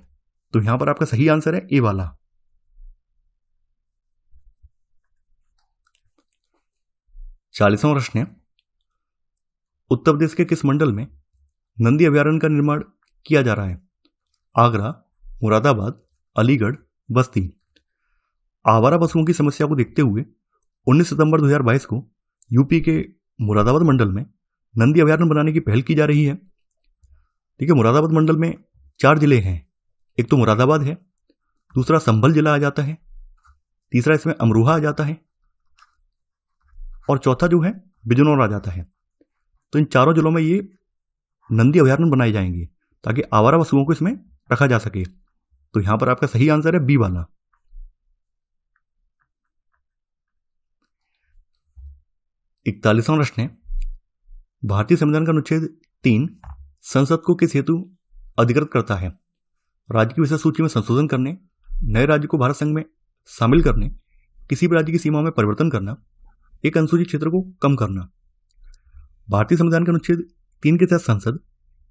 तो यहां पर आपका सही आंसर है ए वाला। 40वां प्रश्न है, उत्तर प्रदेश के किस मंडल में नंदी अभयारण्य का निर्माण किया जा रहा है? आगरा, मुरादाबाद, अलीगढ़, बस्ती। आवारा पशुओं की समस्या को देखते हुए 19 सितंबर 2022 को यूपी के मुरादाबाद मंडल में नंदी अभयारण्य बनाने की पहल की जा रही है। ठीक है, मुरादाबाद मंडल में 4 जिले हैं। एक तो मुरादाबाद है, दूसरा संभल जिला आ जाता है, तीसरा इसमें अमरोहा आ जाता है और चौथा जो है बिजनौर आ जाता है। तो इन चारों जिलों में ये नंदी अभयारण्य बनाए जाएंगे ताकि आवारा पशुओं को इसमें रखा जा सके। तो यहां पर आपका सही आंसर है बी वाला। 41वां प्रश्न है, भारतीय संविधान का अनुच्छेद 3 संसद को किस हेतु अधिकृत करता है? राज्य की विशेष सूची में संशोधन करने, नए राज्य को भारत संघ में शामिल करने, किसी भी राज्य की सीमाओं में परिवर्तन करना, एक अनुसूचित क्षेत्र को कम करना। भारतीय संविधान का अनुच्छेद 3 के तहत संसद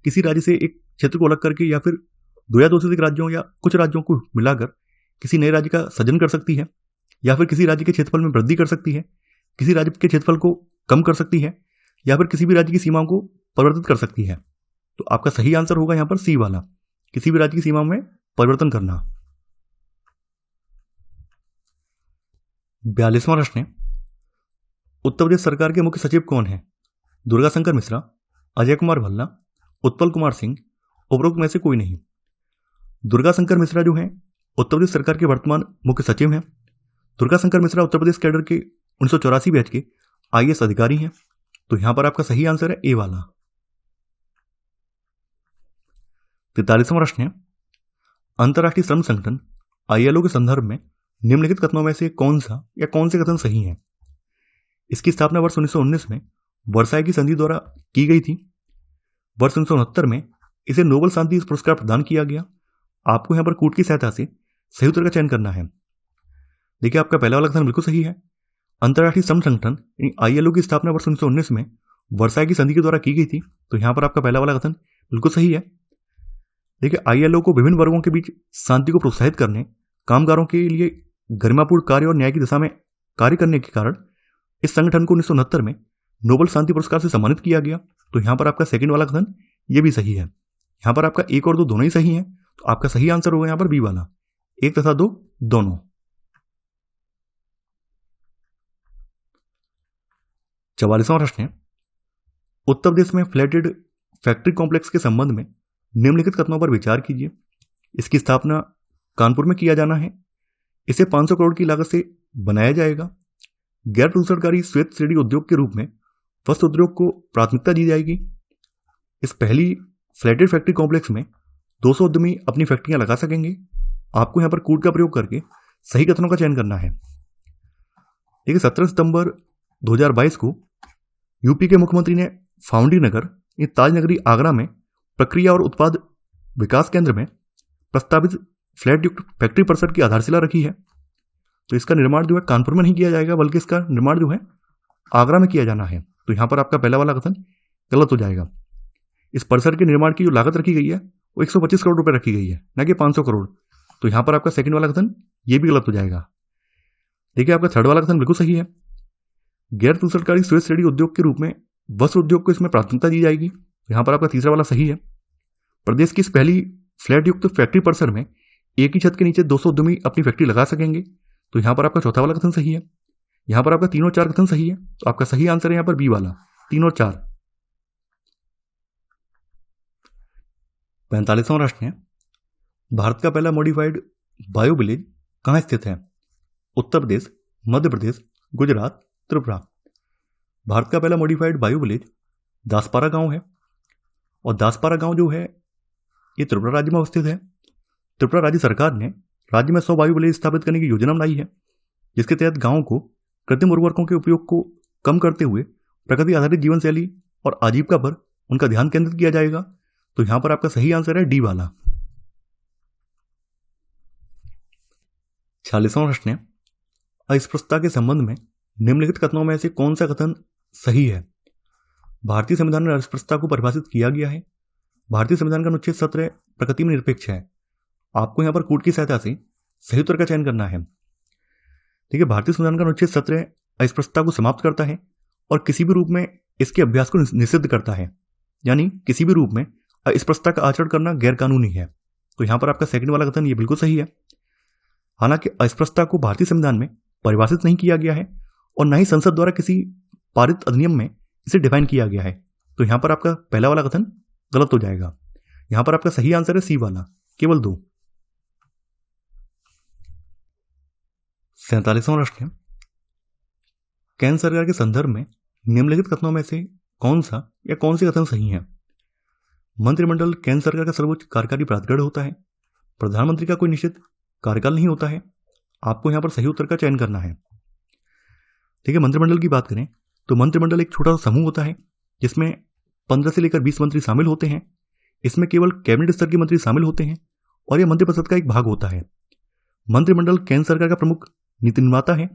किसी राज्य से एक क्षेत्र को अलग करके या फिर 2 या 2 से अधिक राज्यों या कुछ राज्यों को मिलाकर किसी नए राज्य का सृजन कर सकती है, या फिर किसी राज्य के क्षेत्रफल में वृद्धि कर सकती है, किसी राज्य के क्षेत्रफल को कम कर सकती है, या फिर किसी भी राज्य की सीमाओं को परिवर्तित कर सकती है। तो आपका सही आंसर होगा यहां पर सी वाला, किसी भी राज्य की सीमाओं में परिवर्तन करना। 42वां प्रश्न है, उत्तर प्रदेश सरकार के मुख्य सचिव कौन है? दुर्गाशंकर मिश्रा, अजय कुमार भल्ला, उत्पल कुमार सिंह, उपरोक्त में से कोई नहीं। दुर्गाशंकर मिश्रा जो है उत्तर प्रदेश सरकार के वर्तमान मुख्य सचिव हैं। दुर्गाशंकर मिश्रा उत्तर प्रदेश कैडर के 1984 बैच के आईएएस अधिकारी हैं। तो यहां पर आपका सही आंसर है ए वाला। 43वां प्रश्न है, अंतर्राष्ट्रीय श्रम संगठन आईएलओ के संदर्भ में निम्नलिखित कथनों में से कौन सा या कौन से कथन सही हैं? इसकी स्थापना वर्ष 1919 में वर्साई की संधि द्वारा की गई थी। वर्ष 1969 में इसे नोबेल शांति पुरस्कार प्रदान किया गया। आपको यहां पर कूट की सहायता से सही उत्तर का चयन करना है। देखिए, आपका पहला वाला कथन बिल्कुल सही है। अंतर्राष्ट्रीय श्रम संगठन आईएलओ की स्थापना वर्ष 1919 में वर्साई की संधि के द्वारा की गई थी। तो यहां पर आपका पहला वाला कथन बिल्कुल सही है। देखिए, आईएलओ को विभिन्न वर्गों के बीच शांति को प्रोत्साहित करने, कामगारों के लिए गरिमापूर्ण कार्य और न्याय की दिशा में कार्य करने के कारण इस संगठन को 1969 में नोबेल शांति पुरस्कार से सम्मानित किया गया। तो यहां पर आपका सेकंड वाला कथन ये भी सही है। यहां पर आपका 1 और 2 दोनों ही सही हैं। तो आपका सही आंसर होगा यहां पर बी वाला, 1 तथा 2 दोनों। 44वां प्रश्न है, उत्तर प्रदेश में फ्लैटेड फैक्ट्री कॉम्प्लेक्स के संबंध में निम्नलिखित कथनों पर विचार कीजिए। इसकी स्थापना कानपुर में किया जाना है। इसे 500 करोड़ की लागत से बनाया जाएगा। गैर प्रदूषणकारी श्वेत श्रेणी उद्योग के रूप में वस्त्र उद्योग को प्राथमिकता दी जाएगी। इस पहली फ्लैटेड फैक्ट्री कॉम्प्लेक्स में 200 उद्यमी अपनी फैक्ट्रियां लगा सकेंगे। आपको यहां पर कूट का प्रयोग करके सही कथनों का चयन करना है। देखिए, 17 सितंबर 2022 को यूपी के मुख्यमंत्री ने फाउंड्री नगर ताजनगरी आगरा में प्रक्रिया और उत्पाद विकास केंद्र में प्रस्तावित फ्लैट युक्त फैक्ट्री परिसर की आधारशिला रखी है। तो इसका निर्माण जो है कानपुर में नहीं किया जाएगा, बल्कि इसका निर्माण जो है आगरा में किया जाना है। तो यहां पर आपका पहला वाला कथन गलत हो जाएगा। इस परिसर के निर्माण की जो लागत रखी गई है वो 125 करोड़ रुपए रखी गई है, न कि 500 करोड़। तो यहां पर आपका सेकंड वाला कथन ये भी गलत हो जाएगा। देखिए, आपका थर्ड वाला कथन बिल्कुल सही है। गैर प्रदूषणकारी श्वेत श्रेणी उद्योग के रूप में वस्त्र उद्योग को इसमें प्राथमिकता दी जाएगी। यहां पर आपका तीसरा वाला सही है। प्रदेश की इस पहली फ्लैट युक्त फैक्ट्री परिसर में एक ही छत के नीचे 200 उद्यमी अपनी फैक्ट्री लगा सकेंगे। तो यहां पर आपका चौथा वाला कथन सही है। यहां पर आपका 3 और 4 कथन सही है। तो आपका सही आंसर है यहां पर बी वाला, 3 और 4। 45वां प्रश्न है, भारत का पहला मॉडिफाइड बायो विलेज कहां स्थित है? उत्तर प्रदेश, मध्य प्रदेश, गुजरात, त्रिपुरा। भारत का पहला मॉडिफाइड बायो विलेज दासपारा गांव है। और दासपारा गांव जो है ये त्रिपुरा राज्य में अवस्थित है। त्रिपुरा राज्य सरकार ने राज्य में 100 बायो विलेज स्थापित करने की योजना बनाई है, जिसके तहत गांव को कृत्रिम उर्वरकों के उपयोग को कम करते हुए प्रकृति आधारित जीवन शैली और आजीविका पर उनका ध्यान केंद्रित किया जाएगा। तो यहां पर आपका सही आंसर है डी वाला। 46वां प्रश्न है, अस्पृश्यता के संबंध में निम्नलिखित कथनों में से कौन सा कथन सही है? भारतीय संविधान में अस्पृश्यता को परिभाषित किया गया है। भारतीय संविधान का अनुच्छेद 17 प्रकृति में निरपेक्ष है। आपको यहाँ पर कूट की सहायता से सही उत्तर का चयन करना है। ठीक है, भारतीय संविधान का अनुच्छेद 17 अस्पृश्यता को समाप्त करता है और किसी भी रूप में इसके अभ्यास को निषिद्ध करता है, यानी किसी भी रूप में अस्पृश्यता का आचरण करना गैर कानूनी है। तो यहाँ पर आपका सेकंड वाला कथन ये बिल्कुल सही है। हालांकि अस्पृश्यता को भारतीय संविधान में परिभाषित नहीं किया गया है और न ही संसद द्वारा किसी पारित अधिनियम में इसे डिफाइन किया गया है। तो यहाँ पर आपका पहला वाला कथन गलत हो जाएगा। यहाँ पर आपका सही आंसर है सी वाला, केवल 2। 47वां प्रश्न है, केंद्र सरकार के संदर्भ में निम्नलिखित कथनों में से कौन सा या कौन से कथन सही है? मंत्रिमंडल केंद्र सरकार का सर्वोच्च कार्यकारी प्राधिकरण होता है। प्रधानमंत्री का कोई निश्चित कार्यकाल नहीं होता है। आपको यहाँ पर सही उत्तर का चयन करना है। ठीक है, मंत्रिमंडल की बात करें तो मंत्रिमंडल एक छोटा सा समूह होता है जिसमें 15 से लेकर 20 मंत्री शामिल होते हैं। इसमें केवल कैबिनेट स्तर के मंत्री शामिल होते हैं और यह मंत्रिपरिषद का एक भाग होता है। मंत्रिमंडल केंद्र सरकार का प्रमुख नीति निर्माता है।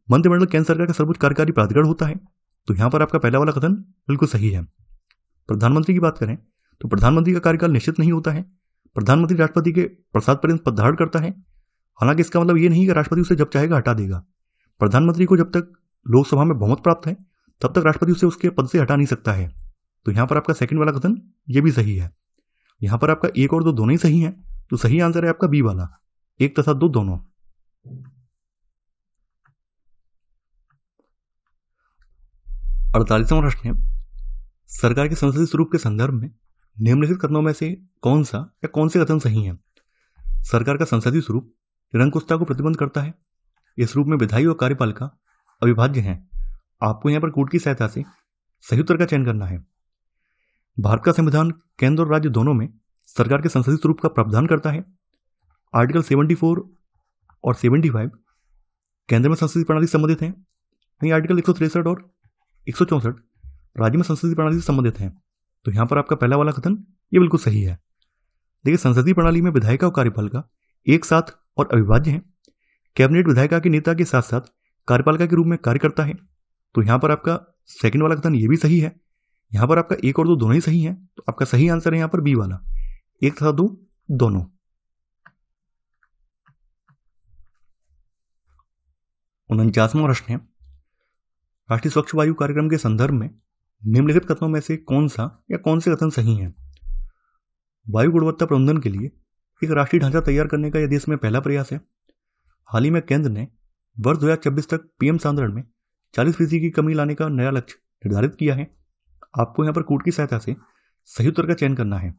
मंत्रिमंडल केंद्र सरकार का सर्वोच्च कार्यकारी प्राधिकरण होता है। तो यहाँ पर आपका पहला वाला कथन बिल्कुल सही है। प्रधानमंत्री की बात करें तो प्रधानमंत्री का कार्यकाल निश्चित नहीं होता है। प्रधानमंत्री राष्ट्रपति के प्रसाद पर्यंत पद धारण करता है। हालांकि इसका मतलब ये नहीं कि राष्ट्रपति उसे जब चाहेगा हटा देगा। प्रधानमंत्री को जब तक लोकसभा में बहुमत प्राप्त है तब तक राष्ट्रपति उसे उसके पद से हटा नहीं सकता है। तो यहाँ पर आपका सेकंड वाला कथन ये भी सही है। यहाँ पर आपका 1 और 2 दोनों ही सही है। तो सही आंसर है आपका बी वाला, 1 तथा 2 दोनों। 48वां प्रश्न है, सरकार के संसदीय स्वरूप के संदर्भ में निम्नलिखित कथनों में से कौन सा या कौन से कथन सही है? सरकार का संसदीय स्वरूप निरंकुशता को प्रतिबंध करता है। इस रूप में विधायी और कार्यपालिका अविभाज्य हैं। आपको यहाँ पर कूट की सहायता से सही उत्तर का चयन करना है। भारत का संविधान केंद्र और राज्य दोनों में सरकार के संसदीय स्वरूप का प्रावधान करता है। आर्टिकल 74 और 75 केंद्र में संसदीय प्रणाली से संबंधित हैं। वहीं आर्टिकल 163 और 164 राज्य में संसदीय प्रणाली से संबंधित हैं। तो यहाँ पर आपका पहला वाला कथन ये बिल्कुल सही है। देखिए, संसदीय प्रणाली में विधायिका और कार्यपालिका एक साथ और अविभाज्य हैं। कैबिनेट विधायिका के नेता के साथ साथ कार्यपालिका के रूप में कार्य करता है। तो यहाँ पर आपका सेकंड वाला कथन ये भी सही है। यहाँ पर आपका 1 और 2 दोनों ही सही हैं। तो आपका सही आंसर है यहाँ पर बी वाला, 1 तथा 2 दोनों। 49वां प्रश्न है, राष्ट्रीय स्वच्छ वायु कार्यक्रम के संदर्भ में निम्नलिखित कथनों में से कौन सा या कौन से कथन सही हैं? वायु गुणवत्ता प्रबंधन के लिए एक राष्ट्रीय ढांचा तैयार करने का यह देश में पहला प्रयास है। हाल ही में केंद्र ने वर्ष 2026 तक पीएम सांद्रण में 40% की कमी लाने का नया लक्ष्य निर्धारित किया है। आपको यहाँ पर कूट की सहायता से सही उत्तर का चयन करना है।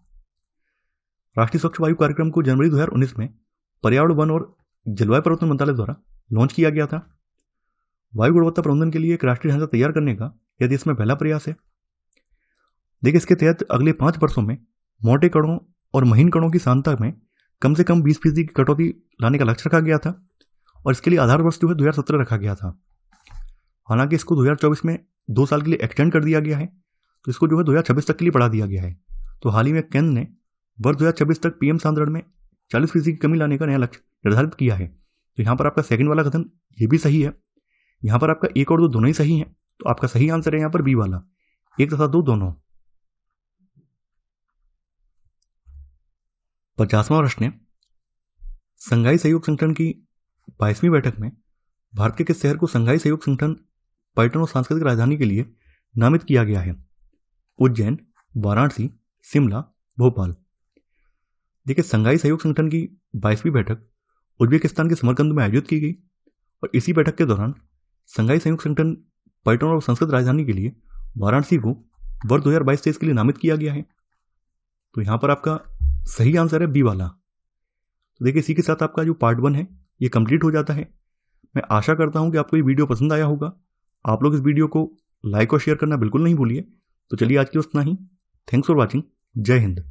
राष्ट्रीय स्वच्छ वायु कार्यक्रम को जनवरी 2019 में पर्यावरण, वन और जलवायु परिवर्तन मंत्रालय द्वारा लॉन्च किया गया था। वायु गुणवत्ता प्रबंधन के लिए एक राष्ट्रीय ढांचा तैयार करने का यह देश में पहला प्रयास है। देखिए, इसके तहत अगले 5 वर्षों में मोटे कणों और महीन कणों की सांद्रता में कम से कम 20% की कटौती लाने का लक्ष्य रखा गया था और इसके लिए आधार वर्ष जो है 2017 रखा गया था। हालांकि इसको 2024 में 2 साल के लिए एक्सटेंड कर दिया गया है, तो इसको जो है 2026 तक के लिए बढ़ा दिया गया है। तो हाल ही में केंद्र ने वर्ष 2026 तक पीएम सांद्रण में 40% की कमी लाने का नया लक्ष्य निर्धारित किया है। तो यहाँ पर आपका सेकंड वाला कथन ये भी सही है। यहाँ पर आपका 1 और 2 दोनों ही सही हैं। तो आपका सही आंसर है यहाँ पर बी वाला, 1 तथा 2 दोनों। 50वां प्रश्न है, संघाई सहयोग संगठन की 22वीं बैठक में भारत के किस शहर को संघाई सहयोग संगठन पर्यटन और सांस्कृतिक राजधानी के लिए नामित किया गया है? उज्जैन, वाराणसी, शिमला, भोपाल। देखिए, संघाई सहयोग संगठन की 22वीं बैठक उज्बेकिस्तान के समरकंद में आयोजित की गई और इसी बैठक के दौरान संघाई सहयोग संगठन पर्यटन और सांस्कृतिक राजधानी के लिए वाराणसी को वर्ष 2022-23 के लिए नामित किया गया है। तो यहाँ पर आपका सही आंसर है बी वाला। तो देखिए, इसी के साथ आपका जो पार्ट 1 है ये कंप्लीट हो जाता है। मैं आशा करता हूँ कि आपको ये वीडियो पसंद आया होगा। आप लोग इस वीडियो को लाइक और शेयर करना बिल्कुल नहीं भूलिए। तो चलिए आज के लिए उतना ही। Thanks for watching. जय हिंद।